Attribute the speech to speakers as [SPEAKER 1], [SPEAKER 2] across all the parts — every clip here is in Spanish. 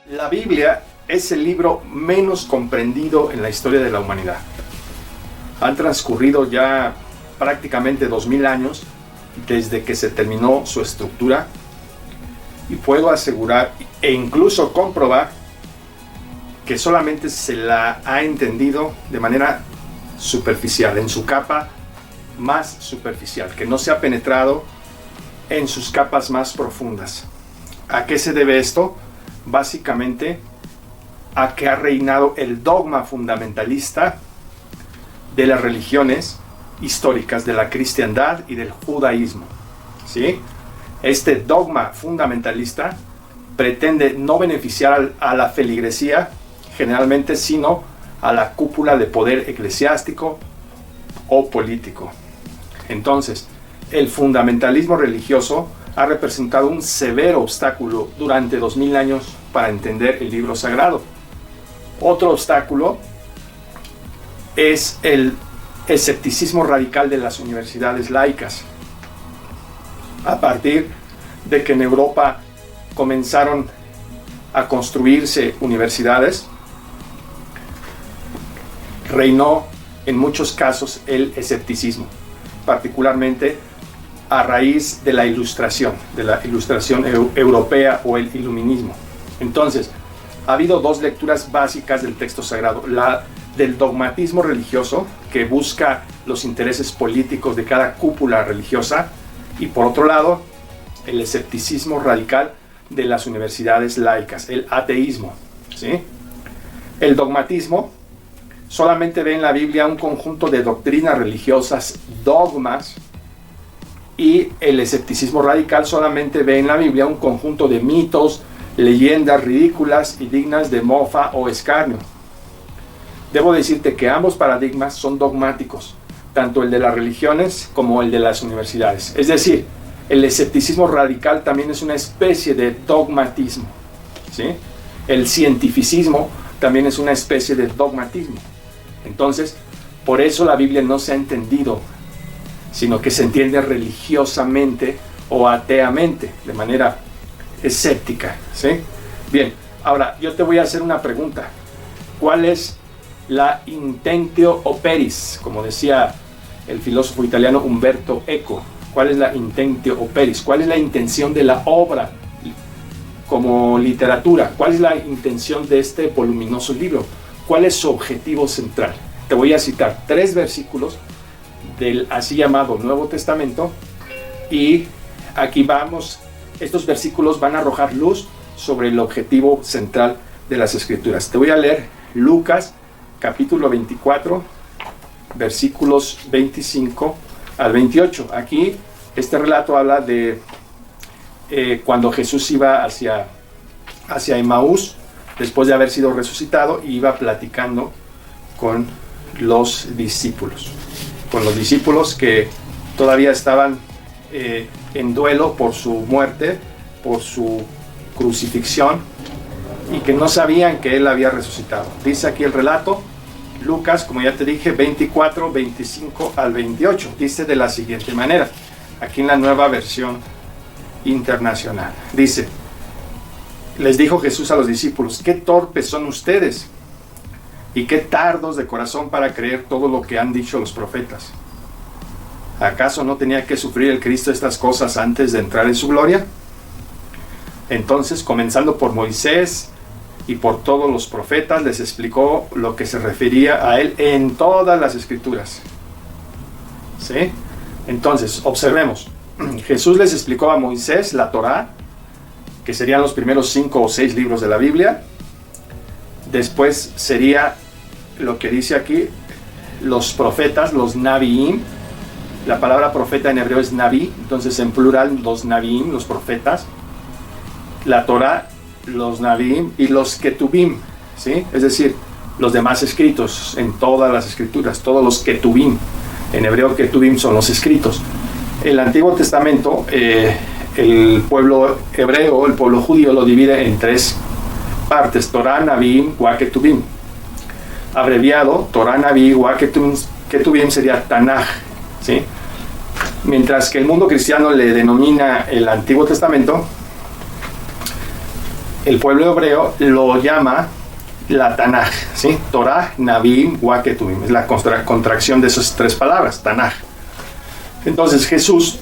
[SPEAKER 1] La Biblia es el libro menos comprendido en la historia de la humanidad. Han transcurrido ya prácticamente 2000 años desde que se terminó su estructura y puedo asegurar e incluso comprobar que solamente se la ha entendido de manera superficial, en su capa más superficial, que no se ha penetrado en sus capas más profundas. ¿A qué se debe esto? Básicamente a que ha reinado el dogma fundamentalista de las religiones históricas, de la cristiandad y del judaísmo, ¿sí? Este dogma fundamentalista pretende no beneficiar a la feligresía generalmente, sino a la cúpula de poder eclesiástico o político. Entonces, el fundamentalismo religioso ha representado un severo obstáculo durante 2000 años para entender el libro sagrado. Otro obstáculo es el escepticismo radical de las universidades laicas. A partir de que en Europa comenzaron a construirse universidades, reinó en muchos casos el escepticismo, particularmente a raíz de la ilustración europea o el iluminismo. Entonces, ha habido dos lecturas básicas del texto sagrado: la del dogmatismo religioso, que busca los intereses políticos de cada cúpula religiosa, y por otro lado, el escepticismo radical de las universidades laicas, el ateísmo, ¿sí? El dogmatismo solamente ve en la Biblia un conjunto de doctrinas religiosas, dogmas, y el escepticismo radical solamente ve en la Biblia un conjunto de mitos, leyendas ridículas y dignas de mofa o escarnio. Debo decirte que ambos paradigmas son dogmáticos, tanto el de las religiones como el de las universidades. Es decir, el escepticismo radical también es una especie de dogmatismo, ¿sí? El cientificismo también es una especie de dogmatismo. Entonces, por eso la Biblia no se ha entendido, sino que se entiende religiosamente o ateamente, de manera escéptica, ¿sí? Bien, ahora yo te voy a hacer una pregunta. ¿Cuál es la intentio operis? Como decía el filósofo italiano Umberto Eco. ¿Cuál es la intentio operis? ¿Cuál es la intención de la obra como literatura? ¿Cuál es la intención de este voluminoso libro? ¿Cuál es su objetivo central? Te voy a citar 3 versículos del así llamado Nuevo Testamento, y aquí vamos. Estos versículos van a arrojar luz sobre el objetivo central de las Escrituras. Te voy a leer Lucas capítulo 24, versículos 25 al 28. Aquí este relato habla de cuando Jesús iba hacia Emaús, después de haber sido resucitado, y iba platicando con los discípulos que todavía estaban en duelo por su muerte, por su crucifixión, y que no sabían que él había resucitado. Dice aquí el relato, Lucas, como ya te dije, 24, 25 al 28. Dice de la siguiente manera, aquí en la Nueva Versión Internacional. Dice: les dijo Jesús a los discípulos: qué torpes son ustedes y qué tardos de corazón para creer todo lo que han dicho los profetas. ¿Acaso no tenía que sufrir el Cristo estas cosas antes de entrar en su gloria? Entonces, comenzando por Moisés y por todos los profetas, les explicó lo que se refería a él en todas las Escrituras. ¿Sí? Entonces, observemos. Jesús les explicó a Moisés la Torá, que serían los primeros 5 o 6 libros de la Biblia. Después sería lo que dice aquí, los profetas, los Naviim. La palabra profeta en hebreo es Naví, entonces en plural los Naviim, los profetas. La Torá, los Naviim, y los Ketubim, ¿sí? Es decir, los demás escritos en todas las Escrituras, todos los Ketubim. En hebreo Ketubim son los escritos. El Antiguo Testamento, el pueblo hebreo, el pueblo judío, lo divide en 3 partes: Torá, Naviim, Ketubim. abreviado, Torah, Naví, Ketuvim sería Tanaj, ¿sí? Mientras que el mundo cristiano le denomina el Antiguo Testamento, el pueblo hebreo lo llama la Tanaj, ¿sí? Torah, Naví, Ketuvim. Es la contracción de esas tres palabras, Tanaj. Entonces Jesús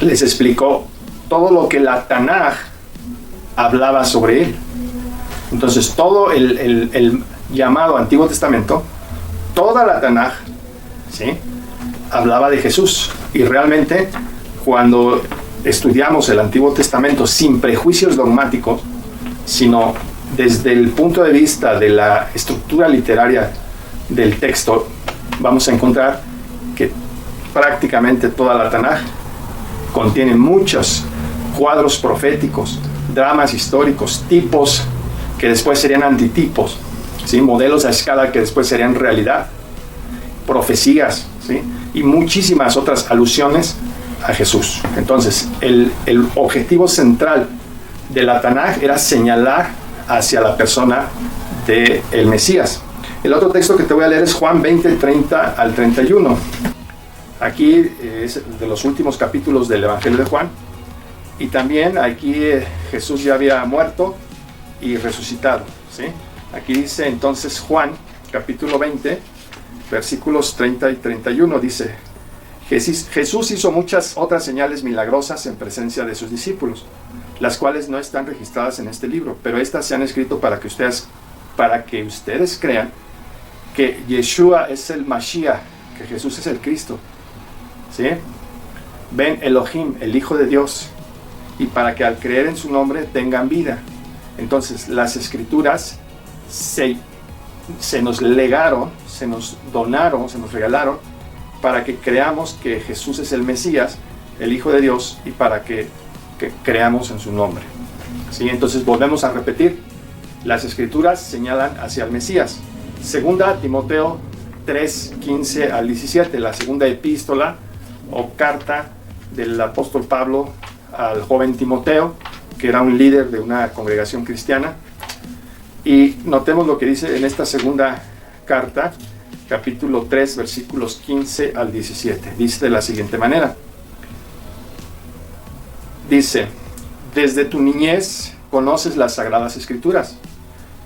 [SPEAKER 1] les explicó todo lo que la Tanaj hablaba sobre él. Entonces todo el llamado Antiguo Testamento, toda la Tanaj, ¿sí?, hablaba de Jesús. Y realmente cuando estudiamos el Antiguo Testamento sin prejuicios dogmáticos, sino desde el punto de vista de la estructura literaria del texto, vamos a encontrar que prácticamente toda la Tanaj contiene muchos cuadros proféticos, dramas históricos, tipos que después serían antitipos, ¿sí?, modelos a escala que después serían realidad, profecías, ¿sí?, y muchísimas otras alusiones a Jesús. Entonces, el objetivo central de la Tanaj era señalar hacia la persona del Mesías. El otro texto que te voy a leer es Juan 20, 30 al 31. Aquí es de los últimos capítulos del Evangelio de Juan. Y también aquí Jesús ya había muerto y resucitado, ¿sí? Aquí dice entonces Juan, capítulo 20, versículos 30 y 31, dice: Jesús hizo muchas otras señales milagrosas en presencia de sus discípulos, las cuales no están registradas en este libro, pero estas se han escrito para que ustedes crean que Yeshua es el Mashiach, que Jesús es el Cristo, ¿sí? Ben Elohim, el Hijo de Dios, y para que al creer en su nombre tengan vida. Entonces las escrituras se nos legaron, se nos donaron, se nos regalaron para que creamos que Jesús es el Mesías, el Hijo de Dios, y para que creamos en su nombre, ¿sí? Entonces volvemos a repetir, las escrituras señalan hacia el Mesías. Segunda Timoteo 3, 15 al 17, la segunda epístola o carta del apóstol Pablo al joven Timoteo, que era un líder de una congregación cristiana. Y notemos lo que dice en esta segunda carta, capítulo 3, versículos 15 al 17. Dice de la siguiente manera. Dice: desde tu niñez conoces las sagradas escrituras,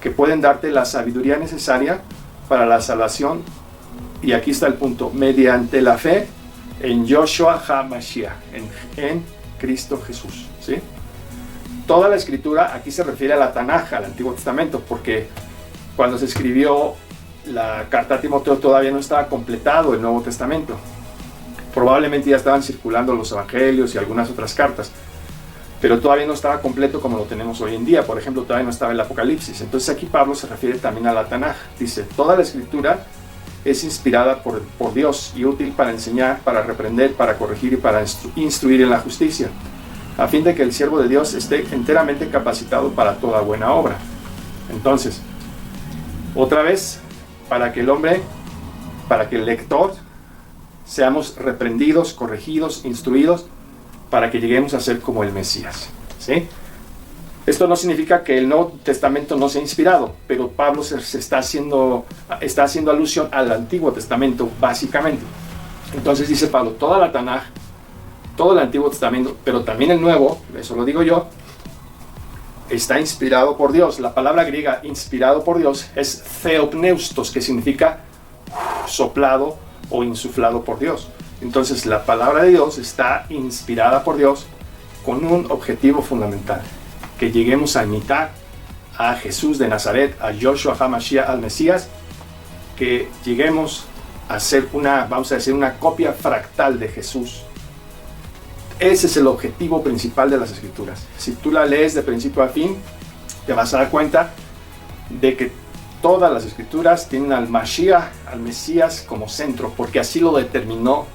[SPEAKER 1] que pueden darte la sabiduría necesaria para la salvación, y aquí está el punto, mediante la fe en Yoshua HaMashiach, en Cristo Jesús, ¿sí? Toda la escritura aquí se refiere a la Tanaj, al Antiguo Testamento, porque cuando se escribió la carta a Timoteo todavía no estaba completado el Nuevo Testamento. Probablemente ya estaban circulando los evangelios y algunas otras cartas, pero todavía no estaba completo como lo tenemos hoy en día. Por ejemplo, todavía no estaba el Apocalipsis. Entonces aquí Pablo se refiere también a la Tanaj. Dice: toda la escritura es inspirada por Dios y útil para enseñar, para reprender, para corregir y para instruir en la justicia, a fin de que el siervo de Dios esté enteramente capacitado para toda buena obra. Entonces, otra vez, para que el lector, seamos reprendidos, corregidos, instruidos, para que lleguemos a ser como el Mesías, ¿sí? Esto no significa que el Nuevo Testamento no sea inspirado, pero Pablo está haciendo alusión al Antiguo Testamento, básicamente. Entonces dice Pablo, toda la Tanaj, todo el Antiguo Testamento, pero también el Nuevo, eso lo digo yo, está inspirado por Dios. La palabra griega inspirado por Dios es theopneustos, que significa soplado o insuflado por Dios. Entonces la palabra de Dios está inspirada por Dios con un objetivo fundamental: que lleguemos a imitar a Jesús de Nazaret, a Yoshua HaMashiach, al Mesías, que lleguemos a ser una copia fractal de Jesús. Ese es el objetivo principal de las Escrituras. Si tú la lees de principio a fin, te vas a dar cuenta de que todas las Escrituras tienen al Mashiach, al Mesías, como centro, porque así lo determinó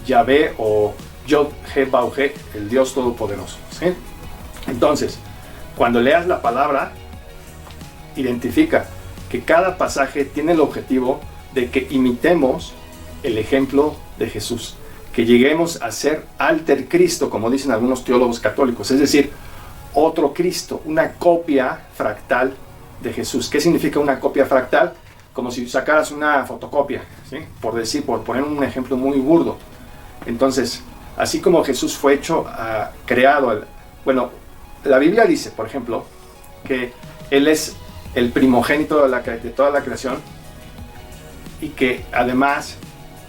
[SPEAKER 1] Yahvé o Yod-He-Bau-He, el Dios Todopoderoso, ¿sí? Entonces, cuando leas la palabra, identifica que cada pasaje tiene el objetivo de que imitemos el ejemplo de Jesús, que lleguemos a ser alter Cristo, como dicen algunos teólogos católicos, es decir, otro Cristo, una copia fractal de Jesús. ¿Qué significa una copia fractal? como si sacaras una fotocopia, ¿sí? Por poner un ejemplo muy burdo. Entonces, así como Jesús fue hecho, creado, bueno, la Biblia dice, por ejemplo, que Él es el primogénito de toda la creación y que además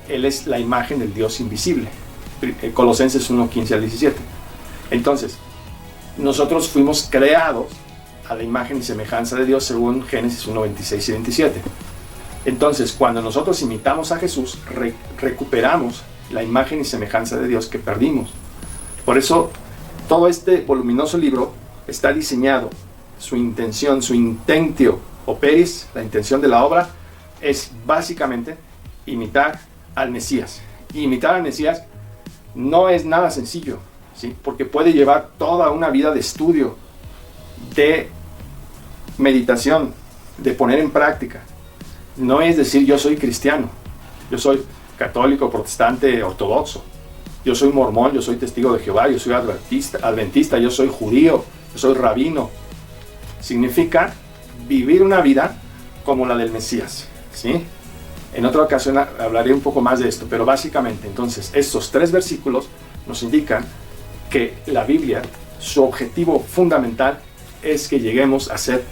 [SPEAKER 1] Él es la imagen del Dios invisible. Colosenses 1:15 al 17. Entonces, nosotros fuimos creados a la imagen y semejanza de Dios según Génesis 1:26 y 27. Entonces, cuando nosotros imitamos a Jesús, recuperamos la imagen y semejanza de Dios que perdimos. Por eso, todo este voluminoso libro está diseñado, su intención, su intentio operis, la intención de la obra, es básicamente imitar al Mesías. Y imitar al Mesías no es nada sencillo, ¿sí? Porque puede llevar toda una vida de estudio, de meditación, de poner en práctica. No es decir yo soy cristiano, yo soy católico, protestante, ortodoxo, yo soy mormón, yo soy testigo de Jehová, yo soy adventista, yo soy judío, yo soy rabino. Significa vivir una vida como la del Mesías, ¿sí? En otra ocasión hablaré un poco más de esto, pero básicamente entonces estos 3 versículos nos indican que la Biblia, su objetivo fundamental es que lleguemos a ser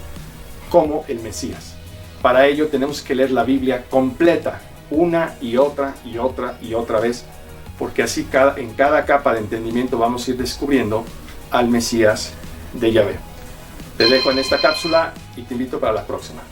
[SPEAKER 1] como el Mesías. Para ello tenemos que leer la Biblia completa, una y otra y otra y otra vez, porque así en cada capa de entendimiento vamos a ir descubriendo al Mesías de Yahvé. Te dejo en esta cápsula y te invito para la próxima.